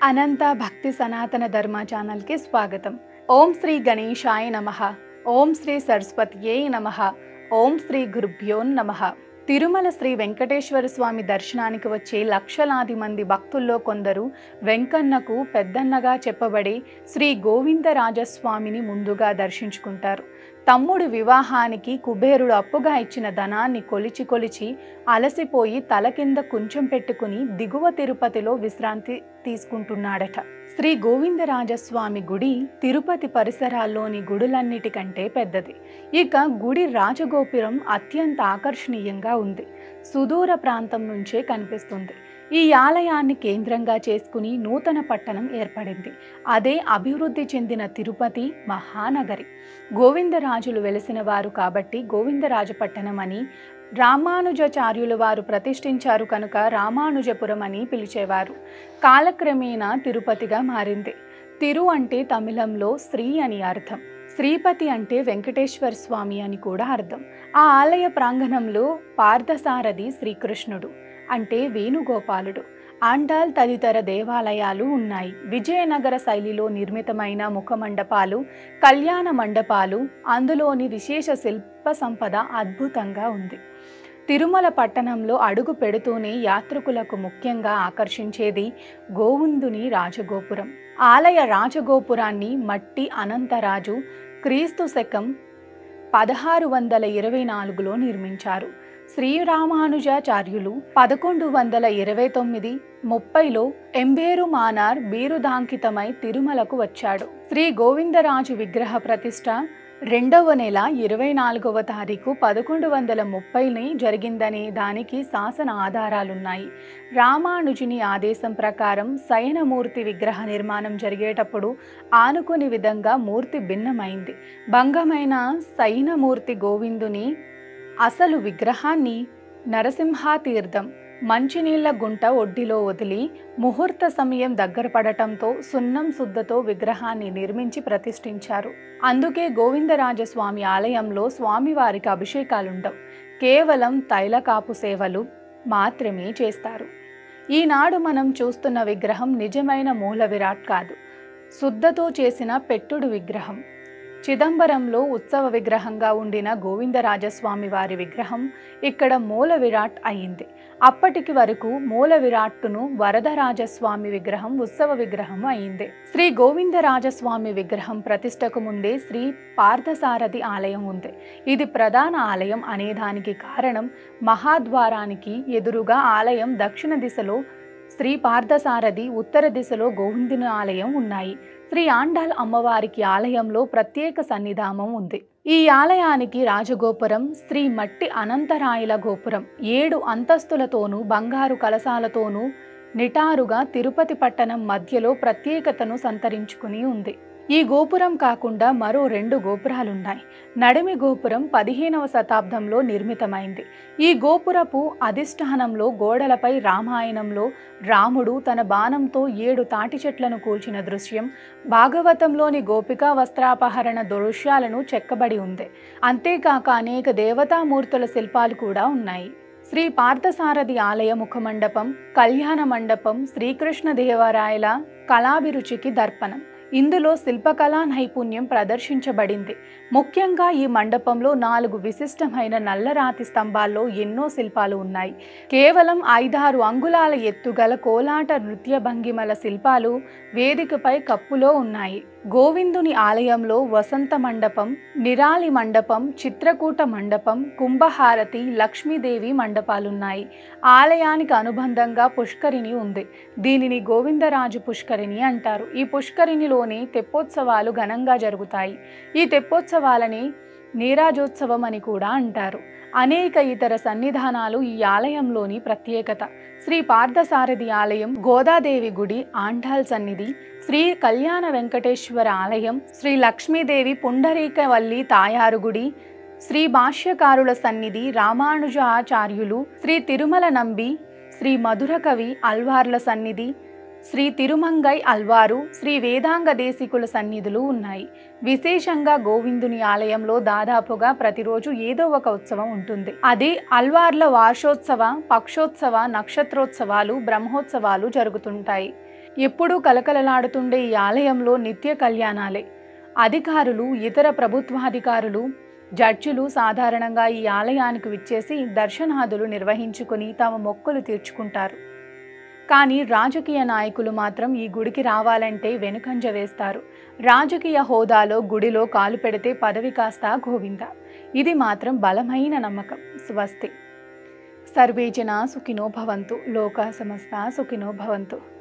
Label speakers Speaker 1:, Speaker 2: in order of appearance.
Speaker 1: అనంత భక్తి సనాతన ధర్మ ఛానల్కి స్వాగతం. ఓం శ్రీ గణేశాయ నమః. ఓం శ్రీ సరస్వతియే నమః. ఓం శ్రీ గురుభ్యో నమః. తిరుమల శ్రీ వెంకటేశ్వర స్వామి దర్శనానికి వచ్చే లక్షలాది మంది భక్తుల్లో కొందరు వెంకన్నకు పెద్దన్నగా చెప్పబడే శ్రీ గోవిందరాజస్వామిని ముందుగా దర్శించుకుంటారు. తమ్ముడి వివాహానికి కుబేరుడు అప్పుగా ఇచ్చిన ధనాన్ని కొలిచి అలసిపోయి తల కింద కుంచెం పెట్టుకుని దిగువ తిరుపతిలో విశ్రాంతి తీసుకుంటున్నాడట. శ్రీ గోవిందరాజస్వామి గుడి తిరుపతి పరిసరాల్లోని గుడులన్నిటికంటే పెద్దది. ఇక గుడి రాజగోపురం అత్యంత ఆకర్షణీయంగా ఉంది. సుదూర ప్రాంతం నుంచే కనిపిస్తుంది. ఈ ఆలయాన్ని కేంద్రంగా చేసుకుని నూతన పట్టణం ఏర్పడింది. అదే అభివృద్ధి చెందిన తిరుపతి మహానగరి. గోవిందరాజులు వెలిసిన వారు కాబట్టి గోవిందరాజపట్టణం అని, రామానుజాచార్యులు వారు ప్రతిష్ఠించారు కనుక రామానుజపురం అని పిలిచేవారు. కాలక్రమేణా తిరుపతిగా మారింది. తిరు అంటే తమిళంలో శ్రీ అని అర్థం. శ్రీపతి అంటే వెంకటేశ్వర స్వామి అని కూడా అర్థం. ఆ ఆలయ ప్రాంగణంలో పార్థసారథి శ్రీకృష్ణుడు అంటే వేణుగోపాలుడు, ఆండాల్ తదితర దేవాలయాలు ఉన్నాయి. విజయనగర శైలిలో నిర్మితమైన ముఖమండపాలు, కళ్యాణ మండపాలు, అందులోని విశేష శిల్ప సంపద అద్భుతంగా ఉంది. తిరుమల పట్టణంలో అడుగు పెడుతూనే యాత్రికులకు ముఖ్యంగా ఆకర్షించేది గోవిందుని రాజగోపురం. ఆలయ రాజగోపురాన్ని మట్టి అనంతరాజు క్రీస్తు శకం 1624లో నిర్మించారు. శ్రీరామానుజాచార్యులు 1129-30లో ఎంబేరు మానార్ బిరుదాంకితమై తిరుమలకు వచ్చాడు. శ్రీ గోవిందరాజు విగ్రహ ప్రతిష్ఠ 2వ నెల 24వ తారీఖు 1130ని జరిగిందనే దానికి శాసన ఆధారాలున్నాయి. రామానుజుని ఆదేశం ప్రకారం శయనమూర్తి విగ్రహ నిర్మాణం జరిగేటప్పుడు ఆనుకుని విధంగా మూర్తి భిన్నమైంది. భంగమైన శయనమూర్తి గోవిందుని అసలు విగ్రహాన్ని నరసింహాతీర్థం మంచినీళ్ల గుంట ఒడ్డిలో వదిలి ముహూర్త సమయం దగ్గర పడటంతో సున్నం శుద్ధతో విగ్రహాన్ని నిర్మించి ప్రతిష్ఠించారు. అందుకే గోవిందరాజస్వామి ఆలయంలో స్వామివారికి అభిషేకాలుండవు. కేవలం తైలకాపు సేవలు మాత్రమే చేస్తారు. ఈనాడు మనం చూస్తున్న విగ్రహం నిజమైన మూల విరాట్ కాదు, శుద్ధతో చేసిన పెట్టుడు విగ్రహం. చిదంబరంలో ఉత్సవ విగ్రహంగా ఉండిన గోవిందరాజస్వామి వారి విగ్రహం ఇక్కడ మూల విరాట్ అయింది. అప్పటికి వరకు మూల విరాట్టును వరదరాజస్వామి విగ్రహం ఉత్సవ విగ్రహం అయింది. శ్రీ గోవిందరాజస్వామి విగ్రహం ప్రతిష్టకు ముందే శ్రీ పార్థసారథి ఆలయం ఉంది. ఇది ప్రధాన ఆలయం అనేదానికి కారణం మహాద్వారానికి ఎదురుగా ఆలయం దక్షిణ దిశలో శ్రీ పార్థసారథి, ఉత్తర దిశలో గోవిందుని ఆలయం ఉన్నాయి. శ్రీ ఆండాల్ అమ్మవారికి ఆలయంలో ప్రత్యేక సన్నిధానం ఉంది. ఈ ఆలయానికి రాజగోపురం శ్రీ మట్టి అనంతరాయల గోపురం 7 అంతస్తులతోనూ బంగారు కలశాలతోనూ నిటారుగా తిరుపతి పట్టణం మధ్యలో ప్రత్యేకతను సంతరించుకుని ఉంది. ఈ గోపురం కాకుండా మరో 2 గోపురాలున్నాయి. నడిమి గోపురం 15వ శతాబ్దంలో నిర్మితమైంది. ఈ గోపురపు అధిష్టానంలో గోడలపై రామాయణంలో రాముడు తన బాణంతో 7 తాటి చెట్లను కూల్చిన దృశ్యం, భాగవతంలోని గోపికా వస్త్రాపహరణ దృశ్యాలను చెక్కబడి ఉంది. అంతేకాక అనేక దేవతామూర్తుల శిల్పాలు కూడా ఉన్నాయి. శ్రీ పార్థసారథి ఆలయ ముఖమండపం, కళ్యాణ మండపం శ్రీకృష్ణదేవరాయల కళాభిరుచికి దర్పణం. ఇందులో శిల్పకళా నైపుణ్యం ప్రదర్శించబడింది. ముఖ్యంగా ఈ మండపంలో 4 విశిష్టమైన నల్లరాతి స్తంభాల్లో ఎన్నో శిల్పాలు ఉన్నాయి. కేవలం 5-6 అంగుళాల ఎత్తుగల కోలాట నృత్య భంగిమల శిల్పాలు వేదికపై కప్పులో ఉన్నాయి. గోవిందుని ఆలయంలో వసంత మండపం, నిరాలి మండపం, చిత్రకూట మండపం, కుంభహారతి, లక్ష్మీదేవి మండపాలున్నాయి. ఆలయానికి అనుబంధంగా పుష్కరిణి ఉంది. దీనిని గోవిందరాజు పుష్కరిణి అంటారు. ఈ పుష్కరిణిలోని తెప్పోత్సవాలు ఘనంగా జరుగుతాయి. ఈ తెప్పోత్సవాలని నీరాజోత్సవం అని కూడా అంటారు. అనేక ఇతర సన్నిధానాలు ఈ ఆలయంలోని ప్రత్యేకత. శ్రీ పార్థసారథి ఆలయం, గోదాదేవి గుడి, ఆండాల్ సన్నిధి, శ్రీ కళ్యాణ వెంకటేశ్వర ఆలయం, శ్రీ లక్ష్మీదేవి పుండరీకవల్లి తాయారు గుడి, శ్రీ భాష్యకారుల సన్నిధి, రామానుజాచార్యులు, శ్రీ తిరుమల నంబి, శ్రీ మధురకవి అల్వార్ల సన్నిధి, శ్రీ తిరుమంగై అల్వారు, శ్రీ వేదాంగ దేశికుల సన్నిధులు ఉన్నాయి. విశేషంగా గోవిందుని ఆలయంలో దాదాపుగా ప్రతిరోజు ఏదో ఒక ఉత్సవం ఉంటుంది. అది అల్వార్ల వార్షోత్సవ, పక్షోత్సవ, నక్షత్రోత్సవాలు, బ్రహ్మోత్సవాలు జరుగుతుంటాయి. ఎప్పుడూ కలకలలాడుతుండే ఈ ఆలయంలో నిత్య కళ్యాణాలే. అధికారులు, ఇతర ప్రభుత్వాధికారులు, జడ్జిలు సాధారణంగా ఈ ఆలయానికి విచ్చేసి దర్శనాదులు నిర్వహించుకుని తమ మొక్కులు తీర్చుకుంటారు. కానీ రాజకీయ నాయకులు మాత్రం ఈ గుడికి రావాలంటే వెనుకంజ వేస్తారు. రాజకీయ హోదాలో గుడిలో కాలు పెడితే పదవి కాస్త గోవింద. ఇది మాత్రం బలమైన నమ్మకం. స్వస్తి. సర్వే జనా సుఖినో భవంతు. లోకా సమస్తా సుఖినో భవంతు.